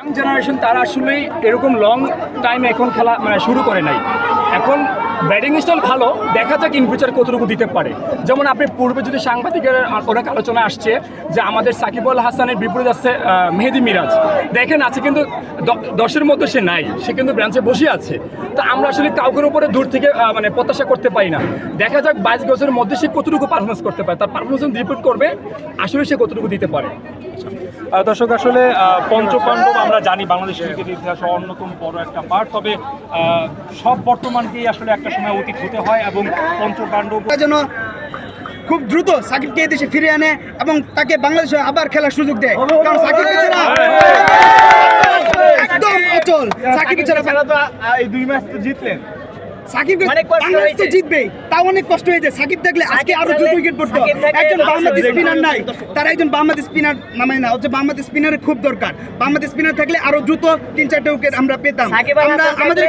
Young generation তারা আসলে এরকম লং টাইম এখন খেলা শুরু করে নাই। এখন ব্যাটিং স্টাইল ভালো, দেখা যাক ইন ফিউচার কতটুকু দিতে পারে। যেমন আপনি পূর্বে যদি সাংবাদিকের অনেক আলোচনা আসছে যে আমাদের সাকিব আল হাসানের বিপরীত আছে মেহেদি মিরাজ, দেখেন আছে কিন্তু 10-এর মধ্যে সে নাই, সে কিন্তু ব্রাঞ্চে বসে আছে। তো আমরা আসলে কাউকের উপরে দূর থেকে প্রত্যাশা করতে পারি না। দেখা যাক 22 গজের মধ্যে সে কতটুকু পারফরমেন্স করতে পারে, তার পারফরমেন্স রিপোর্ট করবে আসলে সে কতটুকু দিতে পারে। দর্শক, আসলে পঞ্চপাণ্ডব আমরা জানি বাংলাদেশ ক্রিকেট ইতিহাসে অন্যতম বড় একটা পার্ট, তবে সব বর্তমানকেই আসলে একটা সময় অতীত হতে হয় এবং পঞ্চপাণ্ডব যেন খুব দ্রুত সাকিবকে এই দেশে ফিরে আনে এবং তাকে বাংলাদেশে আবার খেলার সুযোগ দেয়। কারণ সাকিব ছাড়া একদম অচল। সাকিব ছাড়া এই 2 ম্যাচ তো জিতলেন, সাকিব বাংলাদেশ তো জিতবে, তাও অনেক কষ্ট হয়েছে। সাকিব থাকলে আজকে আরো 2 উইকেট পড়তো। একজন বাংলাদেশ স্পিনার নাই, তার একজন বাংলাদেশ স্পিনার নামায় না, হচ্ছে বাংলাদেশ স্পিনারের খুব দরকার। বাংলাদেশ স্পিনার থাকলে আরো দ্রুত 3-4টা উইকেট আমরা পেতাম। আমাদের